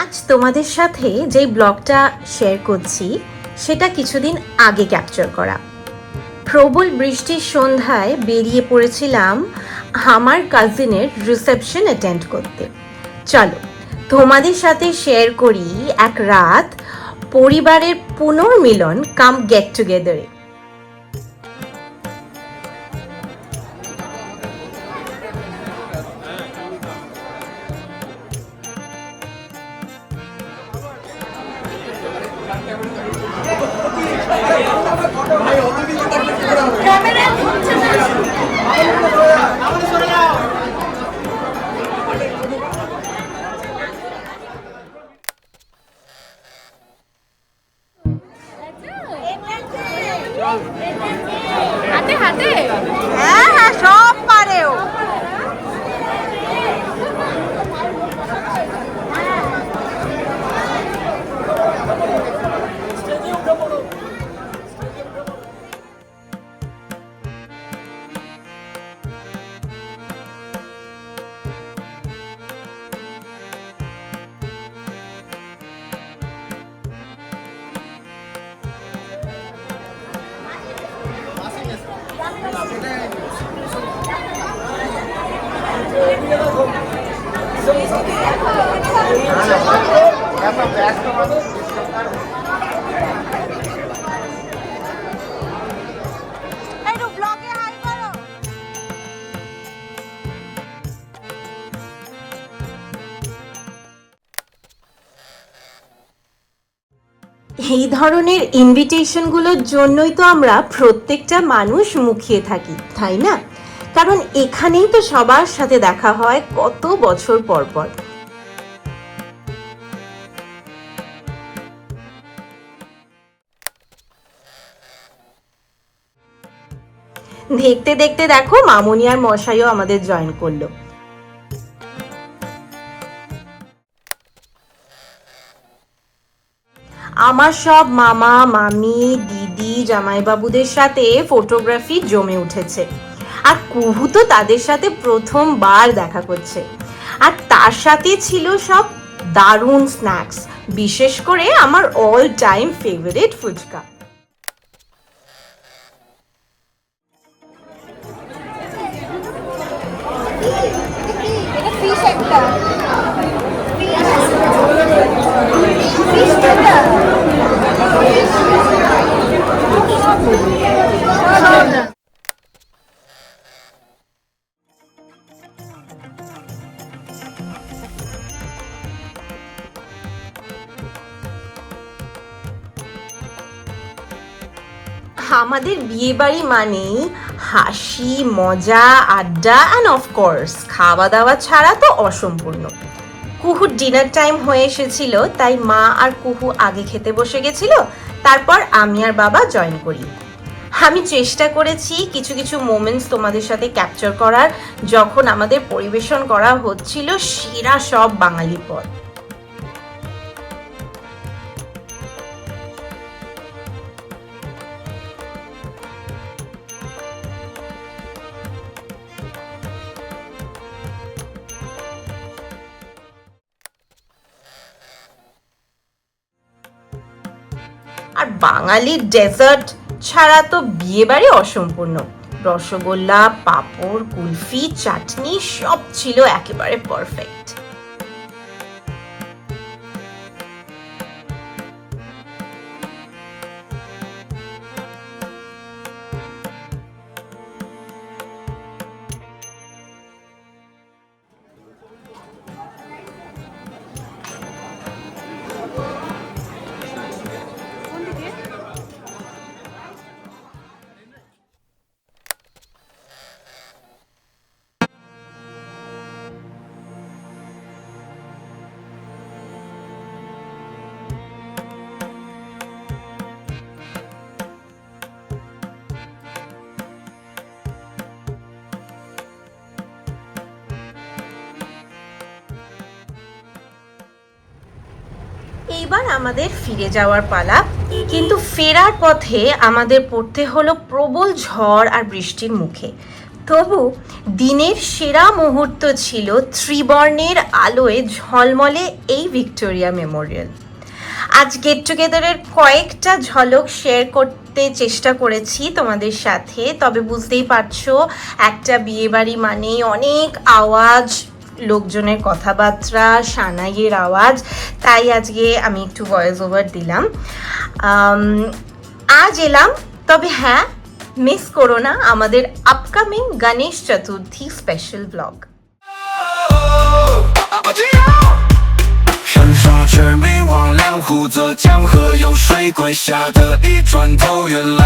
আজ তোমাদের সাথে যে ব্লগটা শেয়ার করছি সেটা কিছুদিন আগে ক্যাপচার করা। প্রবল বৃষ্টির সন্ধ্যায় বেরিয়ে পড়েছিলাম আমার কাজিনের রিসেপশন অ্যাটেন্ড করতে। চলো তোমাদের সাথে শেয়ার করি এক রাত পরিবারের পুনর্মিলন কাম গেট টুগেদারে। হাতে হাতে হ্যাঁ হ্যাঁ সব পারেও। এই ধরনের ইনভিটেশনগুলোর জন্যই তো আমরা প্রত্যেকটা মানুষ মুখিয়ে থাকি, তাই না? কারণ এখানেই তো সবার সাথে দেখা হয় কত বছর পর পর। দেখতে দেখতে দেখো মামুনি আর মশাইও আমাদের জয়েন করলো। আমার সব মামা মামি দিদি জামাইবাবুদের সাথে ফটোগ্রাফি জমে উঠেছে, আর কুহু তো তাদের সাথে প্রথমবার দেখা করছে। আর তার সাথে ছিল সব দারুণ স্ন্যাক্স, বিশেষ করে আমার অল টাইম ফেভারিট ফুচকা। আমাদের বিয়ে বাড়ি মানেই হাসি মজা আড্ডা অ্যান্ড অফকোর্স খাওয়া দাওয়া ছাড়া তো অসম্পূর্ণ। কুহুর ডিনার টাইম হয়ে এসেছিল, তাই মা আর কুহু আগে খেতে বসে গেছিল, তারপর আমি আর বাবা জয়েন করি। আমি চেষ্টা করেছি কিছু কিছু মোমেন্টস তোমাদের সাথে ক্যাপচার করার, যখন আমাদের পরিবেশন করা হচ্ছিল সেরা সব বাঙালি পদ। আর বাঙালির ডেজার্ট ছাড়া তো বিয়েবাড়ি অসম্পূর্ণ। রসগোল্লা, পাঁপড়, কুলফি, চাটনি সব ছিল একেবারে পারফেক্ট। এইবার আমাদের ফিরে যাওয়ার পালা, কিন্তু ফেরার পথে আমাদের পড়তে হলো প্রবল ঝড় আর বৃষ্টির মুখে। তবু দিনের সেরা মুহূর্ত ছিল ত্রিবর্ণের আলোয় ঝলমলে এই ভিক্টোরিয়া মেমোরিয়াল। আজ গেট টুগেদারের কয়েকটা ঝলক শেয়ার করতে চেষ্টা করেছি তোমাদের সাথে, তবে বুঝতেই পারছো একটা বিয়েবাড়ি মানেই অনেক আওয়াজ, লোকজনের কথাবার্তা, সানাইয়ের আওয়াজ, তাই আজকে আমি একটু ভয়েস ওভার দিলাম। আজ এলাম, তবে হ্যাঁ, মিস করো না আমাদের upcoming Ganesh Chaturthi special blog. 山沙魑魅魍魉，护泽江河有水怪，吓得一转头，原来